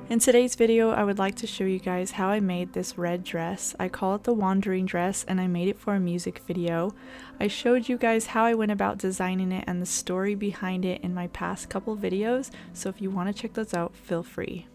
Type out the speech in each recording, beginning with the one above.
In today's video, I would like to show you guys how I made this red dress. I call it the Wandering Dress and I made it for a music video. I showed you guys how I went about designing it and the story behind it in my past couple videos, so if you want to check those out, feel free.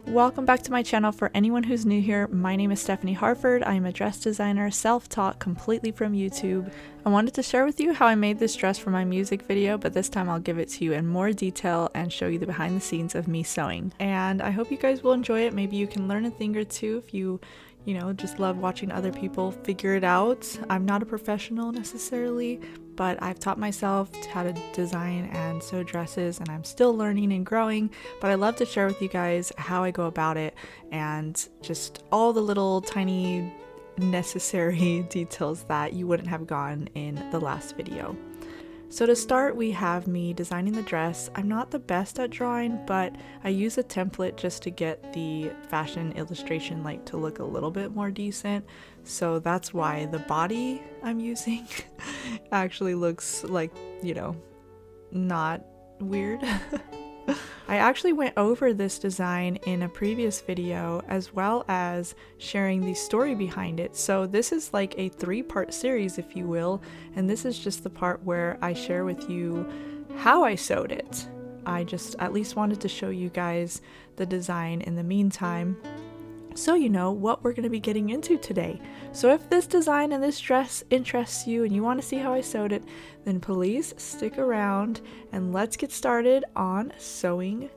Welcome back to my channel. For anyone who's new here, my name is Stephanie Harford. I am a dress designer, self-taught completely from YouTube. I wanted to share with you how I made this dress for my music video, but this time I'll give it to you in more detail and show you the behind the scenes of me sewing. And I hope you guys will enjoy it. Maybe you can learn a thing or two if you just love watching other people figure it out. I'm not a professional necessarily, but I've taught myself how to design and sew dresses, and I'm still learning and growing, but I love to share with you guys how I go about it and just all the little tiny necessary details that you wouldn't have gotten in the last video. So to start, we have me designing the dress. I'm not the best at drawing, but I use a template just to get the fashion illustration to look a little bit more decent. So that's why the body I'm using actually looks not weird. I actually went over this design in a previous video, as well as sharing the story behind it. So this is like a 3-part series, if you will, and this is just the part where I share with you how I sewed it. I just at least wanted to show you guys the design in the meantime, so you know what we're going to be getting into today. So if this design and this dress interests you and you want to see how I sewed it, then please stick around and let's get started on sewing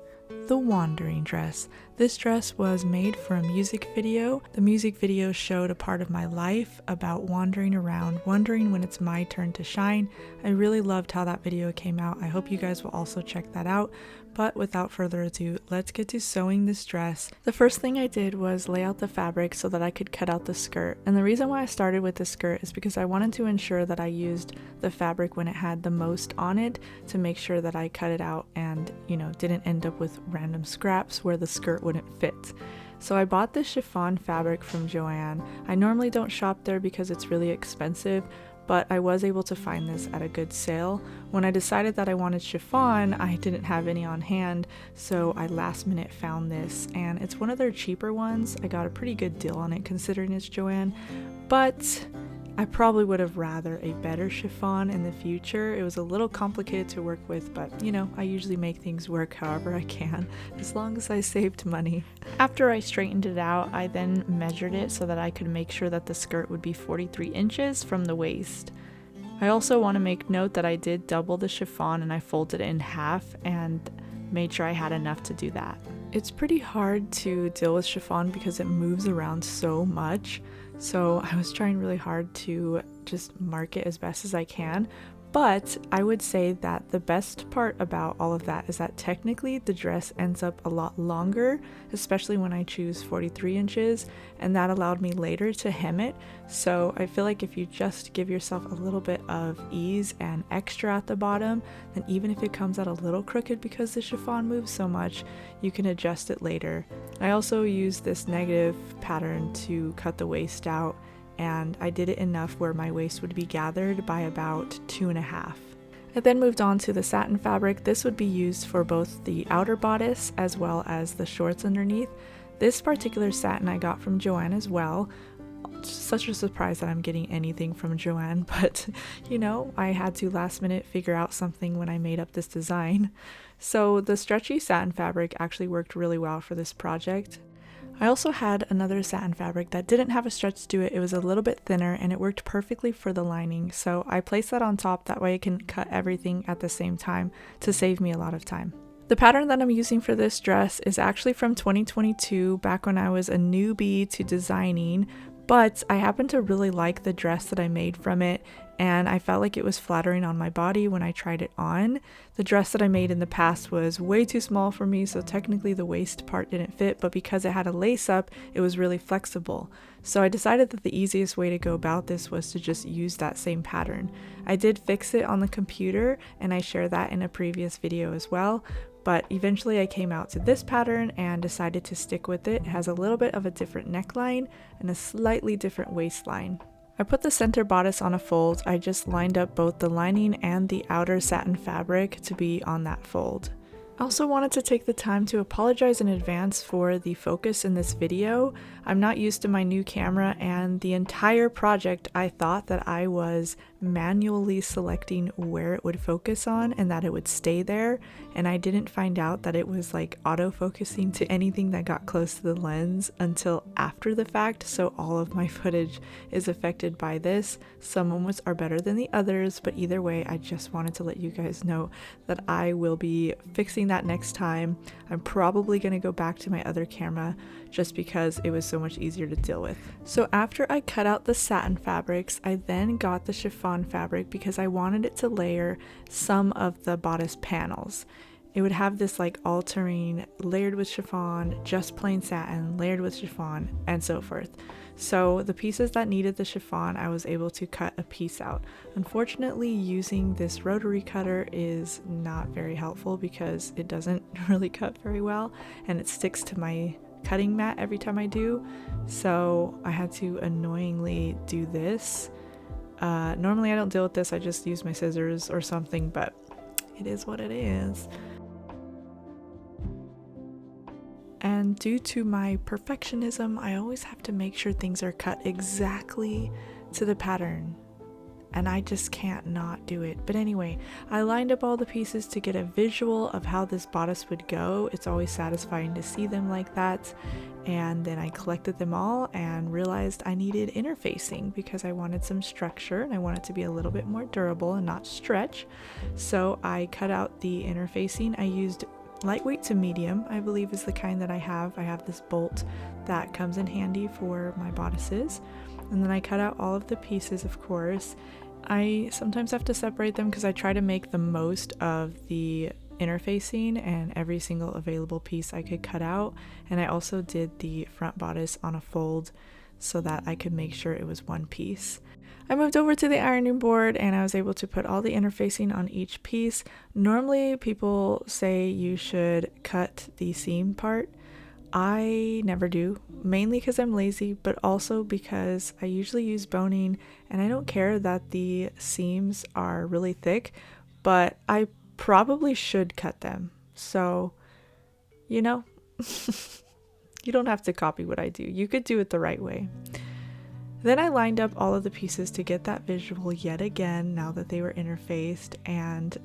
the Wandering Dress. This dress was made for a music video. The music video showed a part of my life about wandering around, wondering when it's my turn to shine. I really loved how that video came out. I hope you guys will also check that out. But without further ado, let's get to sewing this dress. The first thing I did was lay out the fabric so that I could cut out the skirt. And the reason why I started with the skirt is because I wanted to ensure that I used the fabric when it had the most on it to make sure that I cut it out and, didn't end up with random scraps where the skirt wouldn't fit. So I bought this chiffon fabric from Joann. I normally don't shop there because it's really expensive, but I was able to find this at a good sale. When I decided that I wanted chiffon, I didn't have any on hand, so I last minute found this, and it's one of their cheaper ones. I got a pretty good deal on it considering it's Joann, but I probably would have rather a better chiffon in the future. It was a little complicated to work with, but I usually make things work however I can, as long as I saved money. After I straightened it out, I then measured it so that I could make sure that the skirt would be 43 inches from the waist. I also want to make note that I did double the chiffon and I folded it in half and made sure I had enough to do that. It's pretty hard to deal with chiffon because it moves around so much. So I was trying really hard to just mark it as best as I can, but I would say that the best part about all of that is that technically the dress ends up a lot longer, especially when I choose 43 inches, and that allowed me later to hem it. So I feel like if you just give yourself a little bit of ease and extra at the bottom, then even if it comes out a little crooked because the chiffon moves so much, you can adjust it later. I also used this negative pattern to cut the waist out, and I did it enough where my waist would be gathered by about 2.5. I then moved on to the satin fabric. This would be used for both the outer bodice as well as the shorts underneath. This particular satin I got from Joann as well. Such a surprise that I'm getting anything from Joann, but I had to last minute figure out something when I made up this design. So the stretchy satin fabric actually worked really well for this project. I also had another satin fabric that didn't have a stretch to it. It was a little bit thinner and it worked perfectly for the lining, so I placed that on top. That way I can cut everything at the same time to save me a lot of time. The pattern that I'm using for this dress is actually from 2022, back when I was a newbie to designing, but I happened to really like the dress that I made from it, and I felt like it was flattering on my body when I tried it on. The dress that I made in the past was way too small for me, so technically the waist part didn't fit, but because it had a lace up, it was really flexible. So I decided that the easiest way to go about this was to just use that same pattern. I did fix it on the computer, and I share that in a previous video as well, but eventually I came out to this pattern and decided to stick with it. It has a little bit of a different neckline and a slightly different waistline. I put the center bodice on a fold. I just lined up both the lining and the outer satin fabric to be on that fold. I also wanted to take the time to apologize in advance for the focus in this video. I'm not used to my new camera, and the entire project I thought that I was manually selecting where it would focus on and that it would stay there, and I didn't find out that it was like auto-focusing to anything that got close to the lens until after the fact, so all of my footage is affected by this. Some moments are better than the others, but either way, I just wanted to let you guys know that I will be fixing that next time. I'm probably going to go back to my other camera just because it was so much easier to deal with. So after I cut out the satin fabrics, I then got the chiffon fabric because I wanted it to layer some of the bodice panels. It would have this like all-terrain, layered with chiffon, just plain satin, layered with chiffon, and so forth. So the pieces that needed the chiffon, I was able to cut a piece out. Unfortunately, using this rotary cutter is not very helpful because it doesn't really cut very well, and it sticks to my cutting mat every time I do. So I had to annoyingly do this. Normally I don't deal with this, I just use my scissors or something, but it is what it is. And due to my perfectionism, I always have to make sure things are cut exactly to the pattern, and I just can't not do it. But anyway, I lined up all the pieces to get a visual of how this bodice would go. It's always satisfying to see them like that. And then I collected them all and realized I needed interfacing because I wanted some structure and I want it to be a little bit more durable and not stretch. So I cut out the interfacing. I used lightweight to medium, I believe is the kind that I have. I have this bolt that comes in handy for my bodices. And then I cut out all of the pieces, of course. I sometimes have to separate them because I try to make the most of the interfacing and every single available piece I could cut out. And I also did the front bodice on a fold so that I could make sure it was one piece. I moved over to the ironing board and I was able to put all the interfacing on each piece. Normally people say you should cut the seam part. I never do, mainly because I'm lazy, but also because I usually use boning and I don't care that the seams are really thick, but I probably should cut them. So, you know, you don't have to copy what I do. You could do it the right way. Then I lined up all of the pieces to get that visual yet again now that they were interfaced, and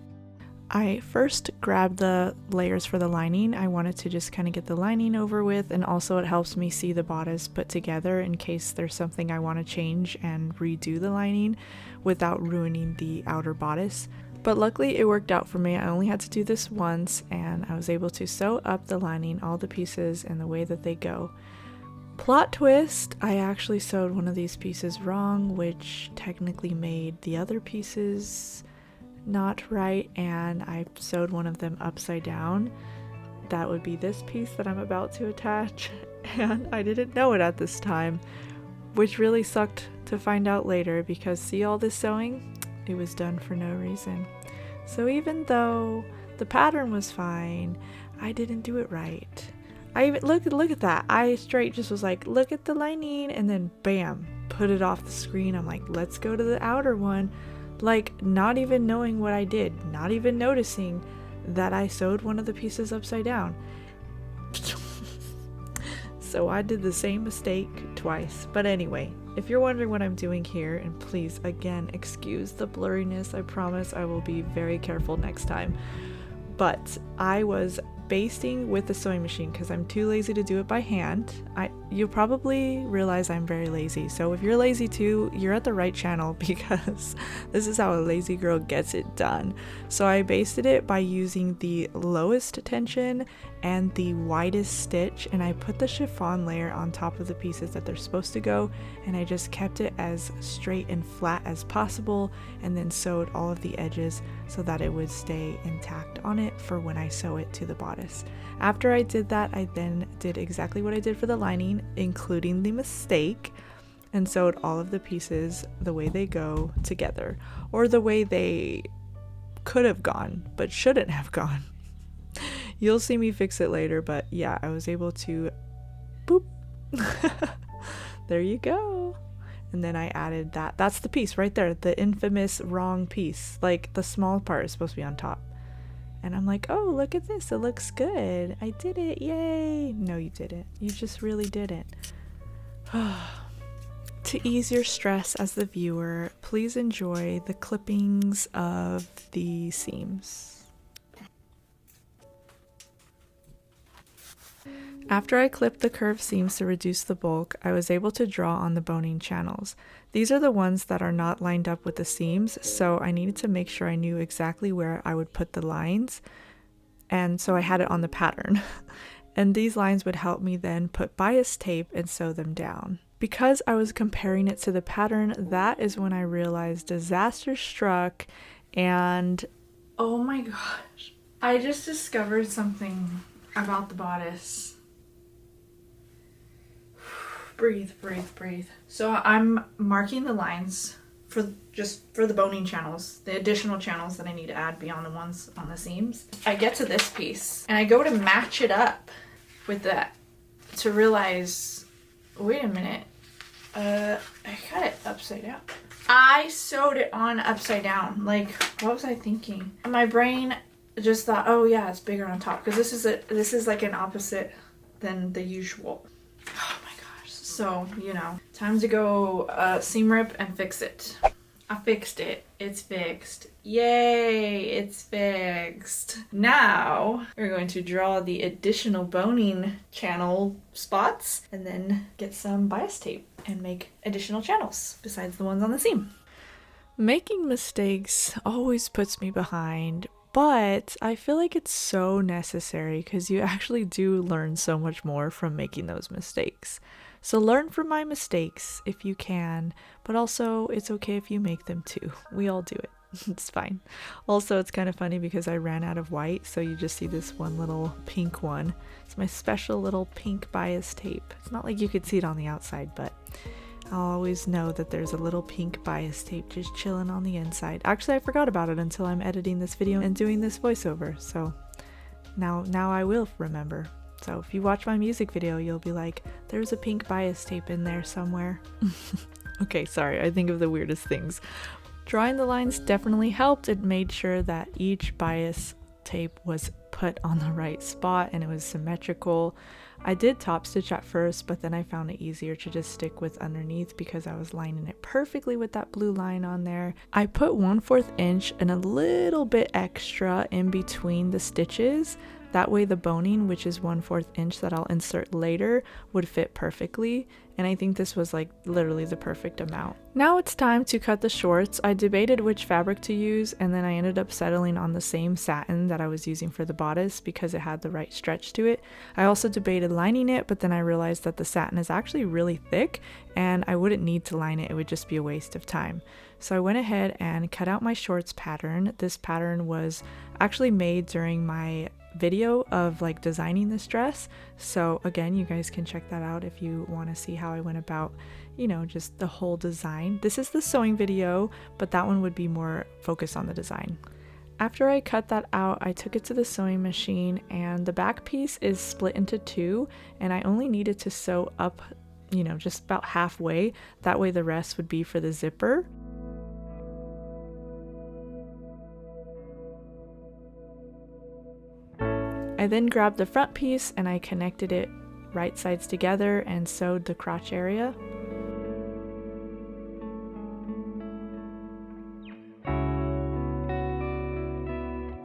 I first grabbed the layers for the lining. I wanted to just kind of get the lining over with, and also it helps me see the bodice put together in case there's something I want to change and redo the lining without ruining the outer bodice. But luckily it worked out for me. I only had to do this once and I was able to sew up the lining, all the pieces, in the way that they go. Plot twist, I actually sewed one of these pieces wrong, which technically made the other pieces not right, and I sewed one of them upside down. That would be this piece that I'm about to attach, and I didn't know it at this time, which really sucked to find out later because see all this sewing? It was done for no reason. So even though the pattern was fine, I didn't do it right. I even look at that. I straight just was like, look at the lining, and then bam, put it off the screen. I'm like, let's go to the outer one. Like, not even knowing what I did, not even noticing that I sewed one of the pieces upside down. So I did the same mistake twice. But anyway, if you're wondering what I'm doing here, and please again excuse the blurriness, I promise I will be very careful next time. But I was basting with the sewing machine because I'm too lazy to do it by hand. You'll probably realize I'm very lazy, so if you're lazy too, you're at the right channel because this is how a lazy girl gets it done. So I basted it by using the lowest tension and the widest stitch, and I put the chiffon layer on top of the pieces that they're supposed to go, and I just kept it as straight and flat as possible, and then sewed all of the edges so that it would stay intact on it for when I sew it to the bodice. After I did that, I then did exactly what I did for the lining, including the mistake, and sewed all of the pieces the way they go together, or the way they could have gone but shouldn't have gone. You'll see me fix it later, but yeah, I was able to boop. There you go. and then I added that. That's the piece right there, the infamous wrong piece. Like the small part is supposed to be on top. And I'm like, oh, look at this, it looks good. I did it, yay. No, you didn't. You just really didn't. To ease your stress as the viewer, please enjoy the clippings of the seams. After I clipped the curved seams to reduce the bulk, I was able to draw on the boning channels. These are the ones that are not lined up with the seams, so I needed to make sure I knew exactly where I would put the lines, and so I had it on the pattern. And these lines would help me then put bias tape and sew them down. Because I was comparing it to the pattern, that is when I realized disaster struck, and oh my gosh, I just discovered something about the bodice. Breathe, breathe, breathe. So I'm marking the lines for the boning channels, the additional channels that I need to add beyond the ones on the seams. I get to this piece and I go to match it up with that to realize, wait a minute, I got it upside down. I sewed it on upside down. Like, what was I thinking? And my brain just thought, oh yeah, it's bigger on top, because this is like an opposite than the usual. Oh my gosh. So, you know, time to go seam rip and fix it. I fixed it. It's fixed. Yay, it's fixed. Now we're going to draw the additional boning channel spots and then get some bias tape and make additional channels besides the ones on the seam. Making mistakes always puts me behind, but I feel like it's so necessary because you actually do learn so much more from making those mistakes. So learn from my mistakes if you can, but also it's okay if you make them too. We all do it. It's fine. Also, it's kind of funny because I ran out of white, so you just see this one little pink one. It's my special little pink bias tape. It's not like you could see it on the outside, but I'll always know that there's a little pink bias tape just chilling on the inside. Actually, I forgot about it until I'm editing this video and doing this voiceover, so now I will remember. So if you watch my music video, you'll be like, there's a pink bias tape in there somewhere. Okay, sorry, I think of the weirdest things. Drawing the lines definitely helped. It made sure that each bias tape was put on the right spot and it was symmetrical. I did top stitch at first, but then I found it easier to just stick with underneath because I was lining it perfectly with that blue line on there. I put 1/4 inch and a little bit extra in between the stitches. That way the boning, which is 1/4 inch that I'll insert later, would fit perfectly. And I think this was like literally the perfect amount. Now it's time to cut the shorts. I debated which fabric to use, and then I ended up settling on the same satin that I was using for the bodice because it had the right stretch to it. I also debated lining it, but then I realized that the satin is actually really thick and I wouldn't need to line it. It would just be a waste of time. So I went ahead and cut out my shorts pattern. This pattern was actually made during my video of like designing this dress, so again, you guys can check that out if you want to see how I went about, you know, just the whole design. This is the sewing video, but that one would be more focused on the design. After I cut that out, I took it to the sewing machine, and the back piece is split into two, and I only needed to sew up, you know, just about halfway. That way the rest would be for the zipper. I then grabbed the front piece and I connected it right sides together and sewed the crotch area.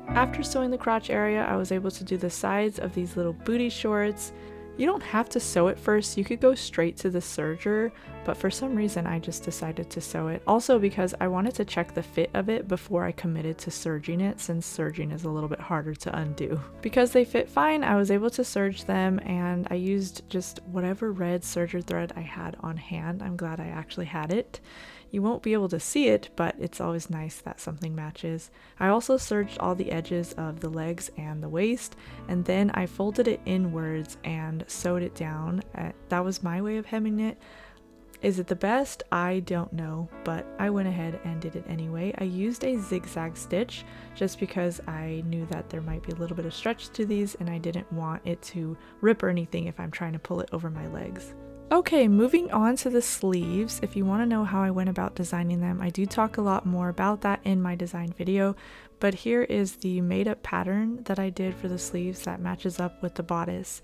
After sewing the crotch area, I was able to do the sides of these little booty shorts. You don't have to sew it first, you could go straight to the serger, but for some reason I just decided to sew it. Also because I wanted to check the fit of it before I committed to serging it, since serging is a little bit harder to undo. Because they fit fine, I was able to serge them, and I used just whatever red serger thread I had on hand. I'm glad I actually had it. You won't be able to see it, but it's always nice that something matches. I also serged all the edges of the legs and the waist, and then I folded it inwards and sewed it down. That was my way of hemming it. Is it the best? I don't know, but I went ahead and did it anyway. I used a zigzag stitch just because I knew that there might be a little bit of stretch to these and I didn't want it to rip or anything if I'm trying to pull it over my legs. Okay, moving on to the sleeves. If you want to know how I went about designing them, I do talk a lot more about that in my design video, but here is the made up pattern that I did for the sleeves that matches up with the bodice.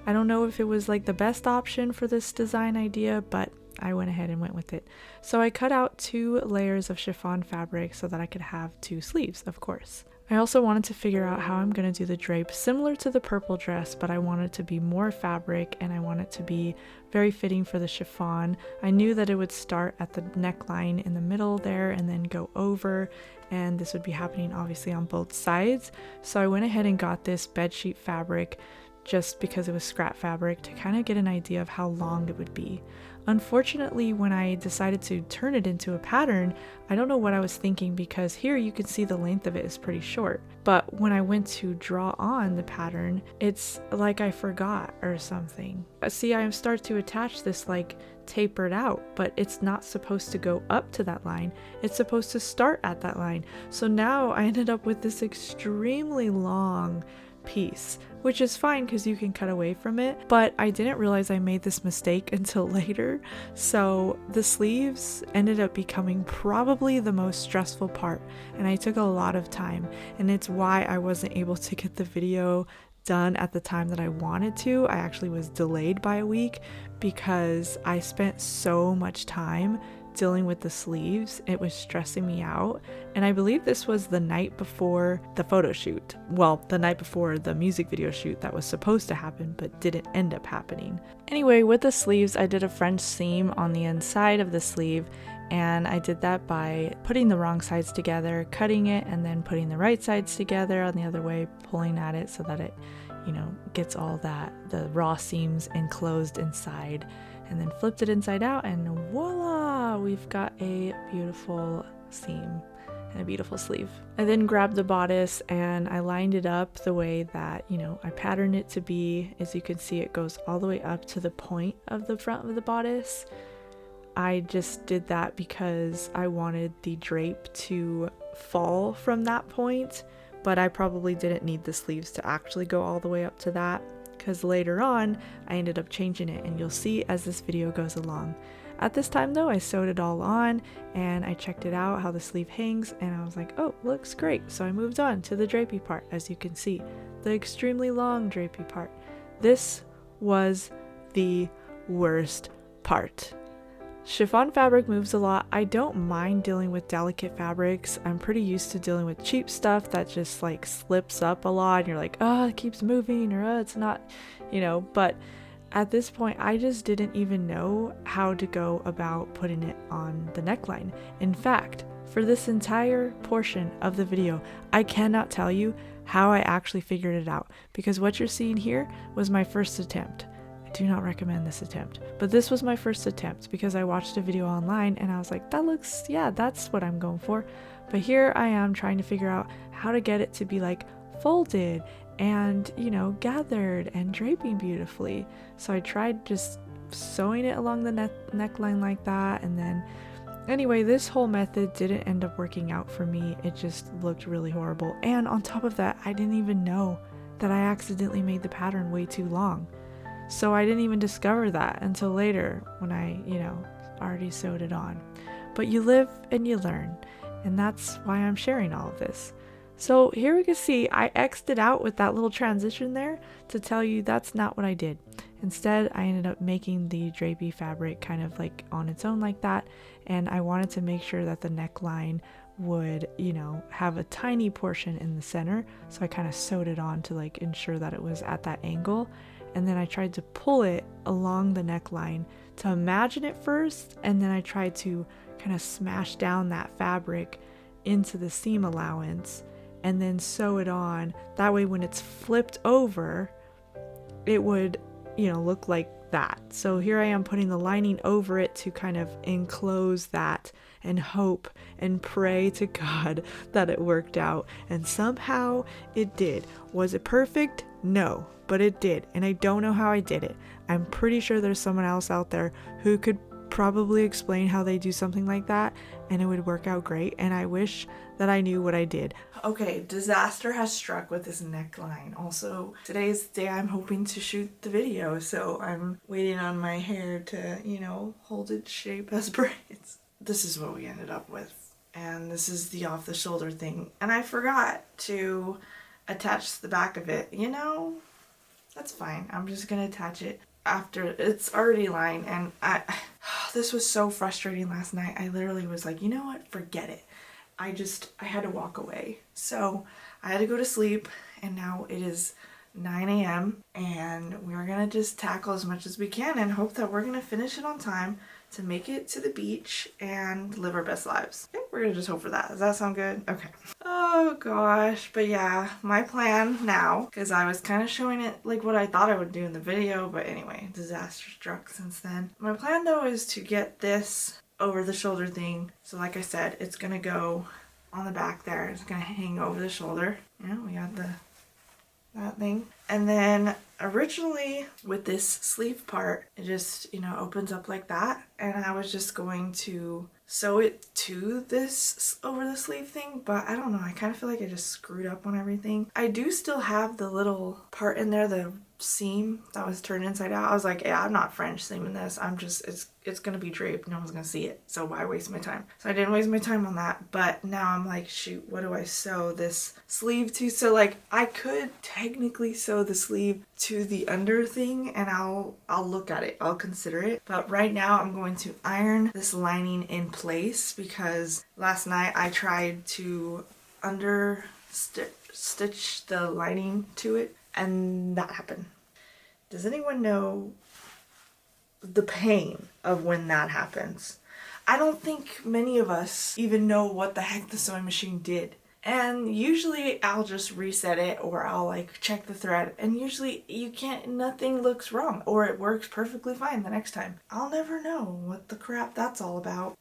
I don't know if it was like the best option for this design idea, but I went ahead and went with it. So I cut out 2 layers of chiffon fabric so that I could have 2 sleeves, of course. I also wanted to figure out how I'm going to do the drape similar to the purple dress, but I wanted to be more fabric and I want it to be very fitting for the chiffon. I knew that it would start at the neckline in the middle there and then go over, and this would be happening obviously on both sides. So I went ahead and got this bedsheet fabric just because it was scrap fabric to kind of get an idea of how long it would be. Unfortunately, when I decided to turn it into a pattern, I don't know what I was thinking, because here you can see the length of it is pretty short. But when I went to draw on the pattern, it's like I forgot or something. See, I start to attach this like tapered out, but it's not supposed to go up to that line. It's supposed to start at that line. So now I ended up with this extremely long piece, which is fine because you can cut away from it, but I didn't realize I made this mistake until later. So the sleeves ended up becoming probably the most stressful part, and I took a lot of time, and it's why I wasn't able to get the video done at the time that I wanted to. I actually was delayed by a week because I spent so much time dealing with the sleeves. It was stressing me out, and I believe this was the night before the photo shoot. Well, the night before the music video shoot that was supposed to happen but didn't end up happening. Anyway, with the sleeves, I did a French seam on the inside of the sleeve, and I did that by putting the wrong sides together, cutting it, and then putting the right sides together on the other way, pulling at it so that it, gets all the raw seams enclosed inside, and then flipped it inside out, and voila, we've got a beautiful seam and a beautiful sleeve. I then grabbed the bodice and I lined it up the way that, I patterned it to be. As you can see, it goes all the way up to the point of the front of the bodice. I just did that because I wanted the drape to fall from that point, but I probably didn't need the sleeves to actually go all the way up to that, because later on I ended up changing it, and you'll see as this video goes along. At this time though, I sewed it all on and I checked it out how the sleeve hangs, and I was like, oh, looks great. So I moved on to the drapey part. As you can see, the extremely long drapey part. This was the worst part. Chiffon fabric moves a lot. I don't mind dealing with delicate fabrics. I'm pretty used to dealing with cheap stuff that just like slips up a lot and you're like, oh, it keeps moving, or oh, it's not, but at this point I just didn't even know how to go about putting it on the neckline. In fact, for this entire portion of the video, I cannot tell you how I actually figured it out, because what you're seeing here was my first attempt. Do not recommend this attempt, but this was my first attempt because I watched a video online and I was like, that's what I'm going for. But here I am trying to figure out how to get it to be like folded and gathered and draping beautifully. So I tried just sewing it along the neckline like that, and then anyway, this whole method didn't end up working out for me. It just looked really horrible, and on top of that, I didn't even know that I accidentally made the pattern way too long. So I didn't even discover that until later when I, already sewed it on. But you live and you learn, and that's why I'm sharing all of this. So here we can see I X'd it out with that little transition there to tell you that's not what I did. Instead, I ended up making the drapey fabric kind of like on its own like that, and I wanted to make sure that the neckline would, have a tiny portion in the center. So I kind of sewed it on to like ensure that it was at that angle. And then I tried to pull it along the neckline to imagine it first, and then I tried to kind of smash down that fabric into the seam allowance and then sew it on. That way when it's flipped over, it would, look like that. So here I am putting the lining over it to kind of enclose that and hope and pray to God that it worked out. And somehow it did. Was it perfect? No, but it did. And I don't know how I did it. I'm pretty sure there's someone else out there who could probably explain how they do something like that and it would work out great. And I wish that I knew what I did. Okay, disaster has struck with this neckline. Also, today's the day I'm hoping to shoot the video, so I'm waiting on my hair to, you know, hold its shape as braids. This is what we ended up with, and this is the off the shoulder thing, and I forgot to attach the back of it. You know, that's fine. I'm just gonna attach it after it's already lined, and this was so frustrating last night. I literally was like, you know what, forget it. I had to walk away. So I had to go to sleep, and now it is 9 a.m. and we're gonna just tackle as much as we can and hope that we're gonna finish it on time to make it to the beach and live our best lives. Okay, we're gonna just hope for that. Does that sound good? Okay. Oh gosh, but yeah, my plan now, because I was kind of showing it like what I thought I would do in the video, but anyway, disaster struck since then. My plan though is to get this over the shoulder thing. So like I said, it's gonna go on the back there. It's gonna hang over the shoulder. You know, we got that thing. And then originally with this sleeve part, it just, you know, opens up like that. And I was just going to sew it to this over the sleeve thing, but I don't know. I kind of feel like I just screwed up on everything. I do still have the little part in there, the seam that was turned inside out. I was like, yeah, I'm not French seaming this. I'm just, it's gonna be draped. No one's gonna see it. So why waste my time? So I didn't waste my time on that. But now I'm like, shoot, what do I sew this sleeve to? So like I could technically sew the sleeve to the under thing, and I'll look at it. I'll consider it. But right now I'm going to iron this lining in place because last night I tried to stitch the lining to it, and that happened. Does anyone know the pain of when that happens? I don't think many of us even know what the heck the sewing machine did. And usually I'll just reset it, or I'll like check the thread, and usually nothing looks wrong, or it works perfectly fine the next time. I'll never know what the crap that's all about.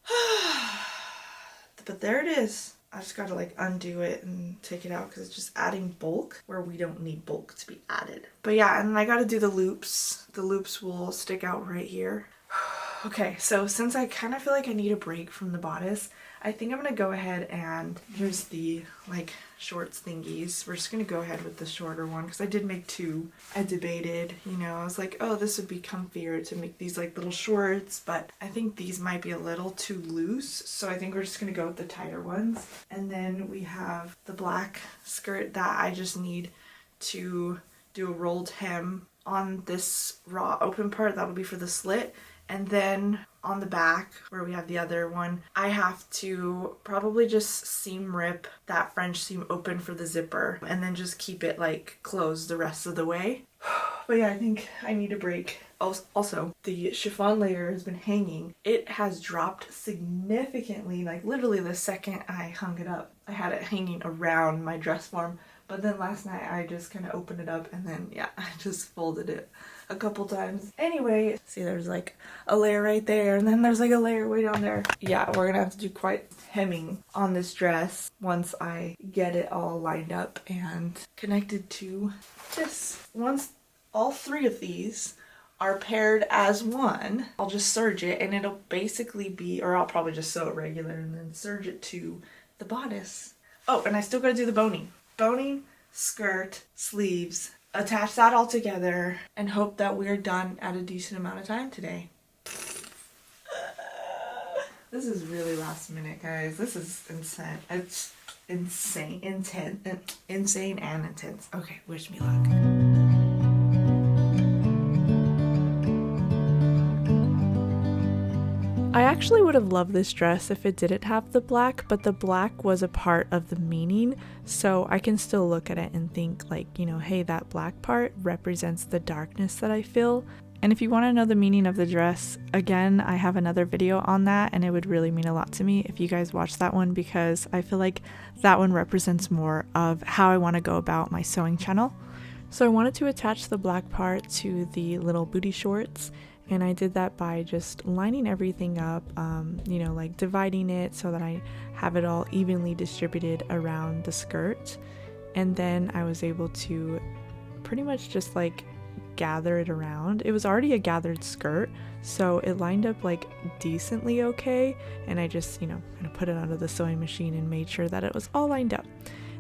But there it is. I just gotta like undo it and take it out because it's just adding bulk where we don't need bulk to be added. But yeah, and then I gotta do the loops. The loops will stick out right here. Okay, so since I kind of feel like I need a break from the bodice, I think I'm gonna go ahead and here's the like shorts thingies. We're just gonna go ahead with the shorter one because I did make two. I debated, you know, I was like, oh, this would be comfier to make these like little shorts, but I think these might be a little too loose, so I think we're just gonna go with the tighter ones. And then we have the black skirt that I just need to do a rolled hem on this raw open part. That'll be for the slit. And then on the back where we have the other one, I have to probably just seam rip that French seam open for the zipper and then just keep it like closed the rest of the way. But yeah, I think I need a break. Also, the chiffon layer has been hanging. It has dropped significantly, like literally the second I hung it up. I had it hanging around my dress form, but then last night I just kind of opened it up and then yeah, I just folded it a couple times. Anyway, see there's like a layer right there and then there's like a layer way down there. Yeah, we're gonna have to do quite hemming on this dress once I get it all lined up and connected to this. Once all three of these are paired as one, I'll just serge it and it'll basically be, or I'll probably just sew it regular and then serge it to the bodice. Oh, and I still gotta do the boning. Boning, skirt, sleeves, attach that all together and hope that we're done at a decent amount of time today. This is really last minute, guys. This is insane. It's insane, insane and intense. Okay, wish me luck. I actually would have loved this dress if it didn't have the black, but the black was a part of the meaning, so I can still look at it and think like, you know, hey, that black part represents the darkness that I feel. And if you want to know the meaning of the dress, again, I have another video on that and it would really mean a lot to me if you guys watch that one, because I feel like that one represents more of how I want to go about my sewing channel. So I wanted to attach the black part to the little booty shorts, and I did that by just lining everything up, you know, like dividing it so that I have it all evenly distributed around the skirt. And then I was able to pretty much just like gather it around. It was already a gathered skirt, so it lined up like decently okay, and I just, you know, kind of put it under the sewing machine and made sure that it was all lined up.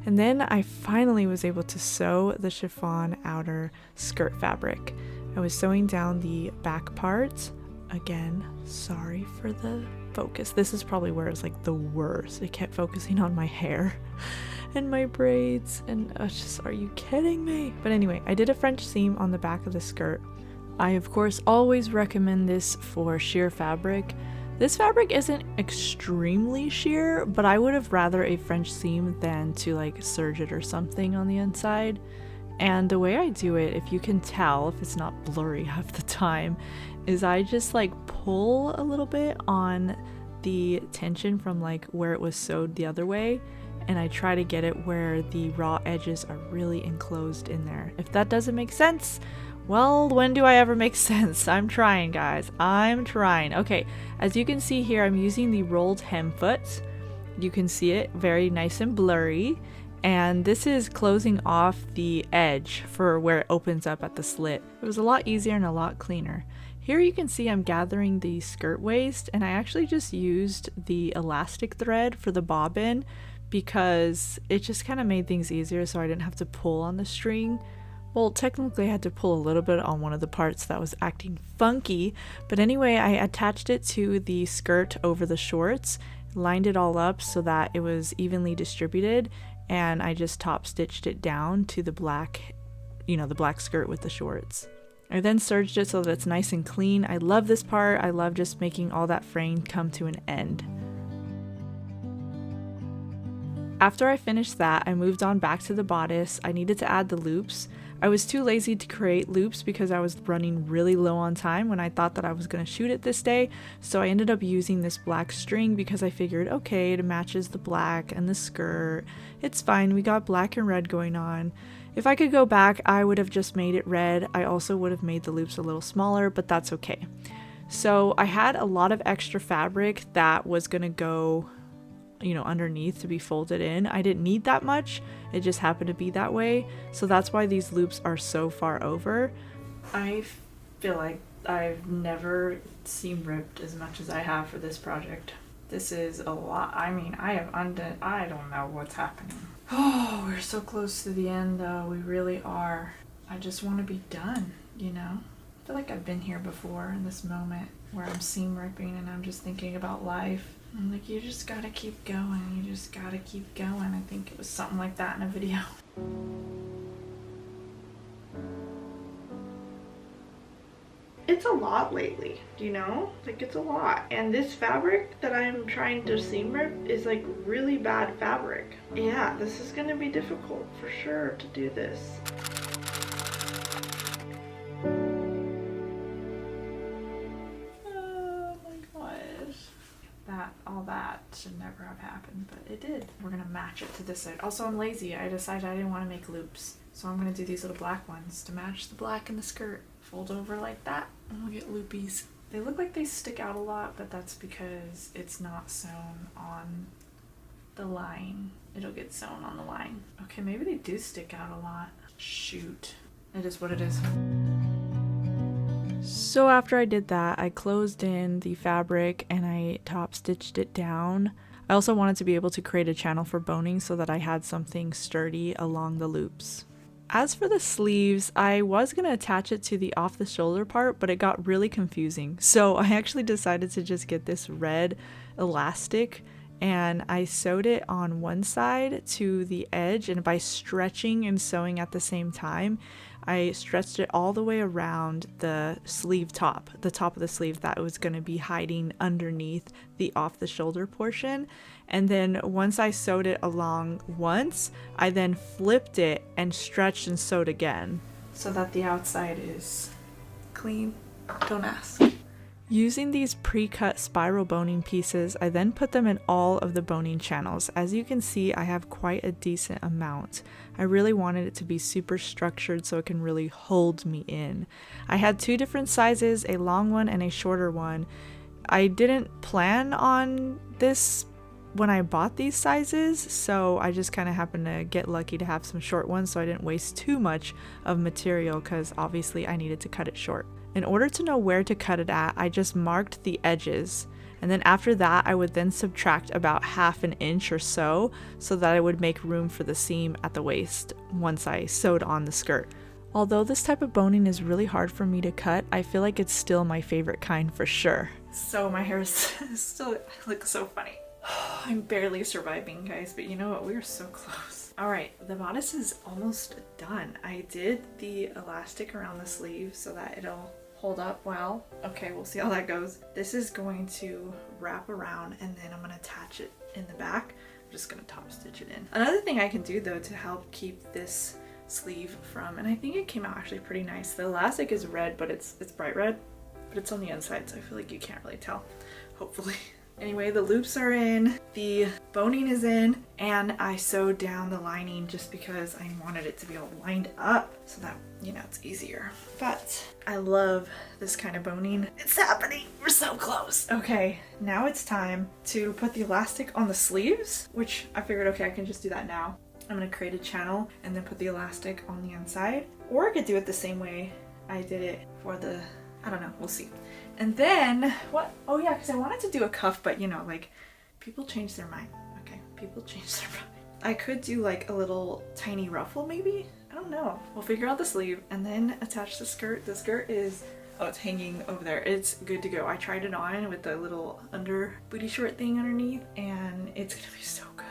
And then I finally was able to sew the chiffon outer skirt fabric. I was sewing down the back part. Again, sorry for the focus. This is probably where it's like the worst. It kept focusing on my hair and my braids, and I was just, are you kidding me? But anyway, I did a French seam on the back of the skirt. I of course always recommend this for sheer fabric. This fabric isn't extremely sheer, but I would have rather a French seam than to like serge it or something on the inside. And the way I do it, if you can tell, if it's not blurry half the time, is I just like pull a little bit on the tension from like where it was sewed the other way, and I try to get it where the raw edges are really enclosed in there. If that doesn't make sense, well, when do I ever make sense? I'm trying, guys. I'm trying. Okay, as you can see here, I'm using the rolled hem foot. You can see it very nice and blurry. And this is closing off the edge for where it opens up at the slit. It was a lot easier and a lot cleaner. Here you can see I'm gathering the skirt waist, and I actually just used the elastic thread for the bobbin because it just kind of made things easier so I didn't have to pull on the string. Well, technically I had to pull a little bit on one of the parts that was acting funky, but anyway, I attached it to the skirt over the shorts, lined it all up so that it was evenly distributed, and I just top stitched it down to the black, you know, the black skirt with the shorts. I then serged it so that it's nice and clean. I love this part. I love just making all that fraying come to an end. After I finished that, I moved on back to the bodice. I needed to add the loops. I was too lazy to create loops because I was running really low on time when I thought that I was going to shoot it this day, so I ended up using this black string because I figured, okay, it matches the black and the skirt. It's fine, we got black and red going on. If I could go back, I would have just made it red. I also would have made the loops a little smaller, but that's okay. So I had a lot of extra fabric that was going to go, you know, underneath to be folded in. I didn't need that much, it just happened to be that way, so that's why these loops are so far over. I feel like I've never seam ripped as much as I have for this project. This is a lot. I mean, I don't know what's happening. Oh, we're so close to the end though, we really are. I just want to be done, you know? I feel like I've been here before in this moment where I'm seam ripping and I'm just thinking about life. I'm like, you just gotta keep going, you just gotta keep going. I think it was something like that in a video. It's a lot lately, you know? Like, it's a lot. And this fabric that I'm trying to seam rip is like really bad fabric. Yeah, this is gonna be difficult for sure to do this. All that should never have happened, but it did. We're gonna match it to this side. Also, I'm lazy. I decided I didn't want to make loops, so I'm gonna do these little black ones to match the black in the skirt. Fold over like that, and we'll get loopies. They look like they stick out a lot, but that's because it's not sewn on the line. It'll get sewn on the line. Okay, maybe they do stick out a lot. Shoot. It is what it is. So after I did that, I closed in the fabric and I top stitched it down. I also wanted to be able to create a channel for boning so that I had something sturdy along the loops. As for the sleeves, I was going to attach it to the off the shoulder part, but it got really confusing. So I actually decided to just get this red elastic and I sewed it on one side to the edge, and by stretching and sewing at the same time, I stretched it all the way around the sleeve top, the top of the sleeve that was going to be hiding underneath the off the shoulder portion. And then once I sewed it along once, I then flipped it and stretched and sewed again so that the outside is clean. Don't ask. Using these pre-cut spiral boning pieces, I then put them in all of the boning channels. As you can see, I have quite a decent amount. I really wanted it to be super structured so it can really hold me in. I had two different sizes, a long one and a shorter one. I didn't plan on this when I bought these sizes, so I just kind of happened to get lucky to have some short ones, so I didn't waste too much of material because obviously I needed to cut it short. In order to know where to cut it at, I just marked the edges, and then after that I would then subtract about 1/2 inch or so that I would make room for the seam at the waist once I sewed on the skirt. Although this type of boning is really hard for me to cut, I feel like it's still my favorite kind for sure. So my hair still looks so funny. I'm barely surviving, guys, but you know what? We're so close. All right, the bodice is almost done. I did the elastic around the sleeve so that it'll hold up well. Okay, we'll see how that goes. This is going to wrap around and then I'm gonna attach it in the back. I'm just gonna top stitch it in. Another thing I can do though to help keep this sleeve from, and I think it came out actually pretty nice. The elastic is red, but it's bright red, but it's on the inside, so I feel like you can't really tell, hopefully. Anyway, the loops are in, the boning is in, and I sewed down the lining just because I wanted it to be all lined up so that, you know, it's easier. But I love this kind of boning. It's happening, we're so close. Okay, now it's time to put the elastic on the sleeves, which I figured, okay, I can just do that now. I'm gonna create a channel and then put the elastic on the inside, or I could do it the same way I did it for the, I don't know, we'll see. And then what, oh yeah, because I wanted to do a cuff, but you know, like, people change their mind. Okay, people change their mind. I could do like a little tiny ruffle maybe, I don't know. We'll figure out the sleeve and then attach the skirt. The skirt is, oh, it's hanging over there. It's good to go. I tried it on with the little under booty short thing underneath and it's gonna be so good.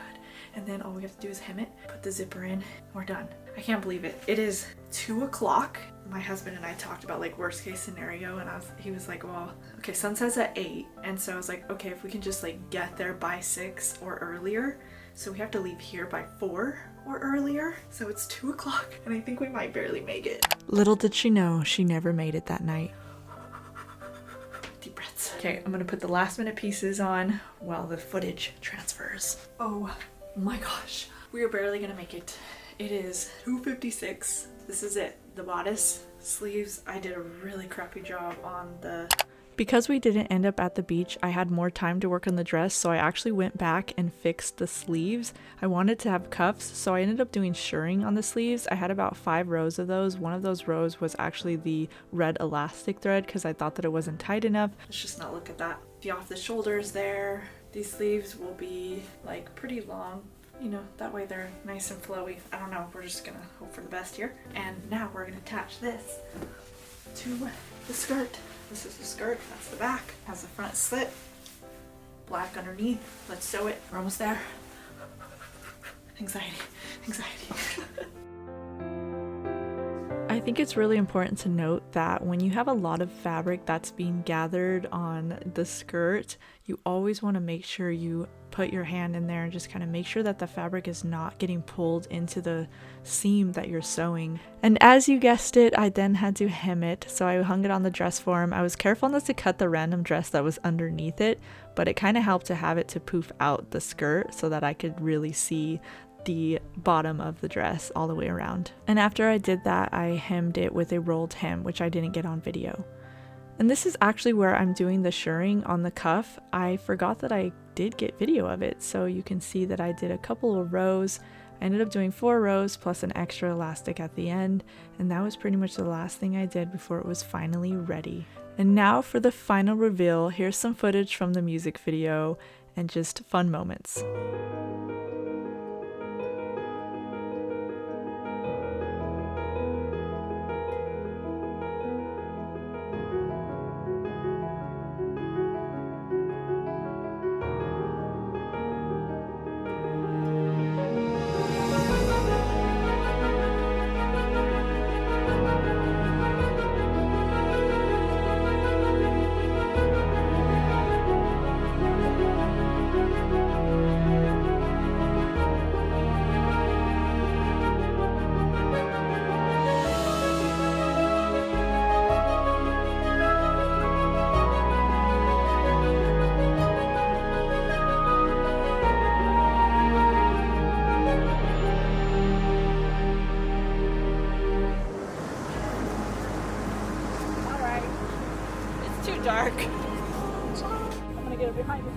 And then all we have to do is hem it, put the zipper in, we're done. I can't believe it. It is 2 o'clock. My husband and I talked about like worst case scenario and he was like, well, okay, sunset's at 8. And so I was like, okay, if we can just like get there by 6 or earlier. So we have to leave here by 4 or earlier. So it's 2 o'clock and I think we might barely make it. Little did she know, she never made it that night. Deep breaths. Okay, I'm gonna put the last minute pieces on while the footage transfers. Oh my gosh, we are barely gonna make it. It is 2:56. This is it. The bodice, sleeves, I did a really crappy job on the... Because we didn't end up at the beach, I had more time to work on the dress, so I actually went back and fixed the sleeves. I wanted to have cuffs, so I ended up doing shirring on the sleeves. I had about 5 rows of those. One of those rows was actually the red elastic thread because I thought that it wasn't tight enough. Let's just not look at that. The off the shoulders there. These sleeves will be like pretty long, you know, that way they're nice and flowy. I don't know, we're just gonna hope for the best here. And now we're gonna attach this to the skirt. This is the skirt, that's the back, has the front slit, black underneath. Let's sew it, we're almost there. Anxiety, anxiety. I think it's really important to note that when you have a lot of fabric that's being gathered on the skirt, you always want to make sure you put your hand in there and just kind of make sure that the fabric is not getting pulled into the seam that you're sewing. And as you guessed it, I then had to hem it, so I hung it on the dress form. I was careful not to cut the random dress that was underneath it, but it kind of helped to have it to poof out the skirt so that I could really see the bottom of the dress all the way around. And after I did that, I hemmed it with a rolled hem, which I didn't get on video. And this is actually where I'm doing the shirring on the cuff. I forgot that I did get video of it, so you can see that I did a couple of rows. I ended up doing 4 rows plus an extra elastic at the end, and that was pretty much the last thing I did before it was finally ready. And now for the final reveal. Here's some footage from the music video and just fun moments. Dark. I'm gonna get it behind me.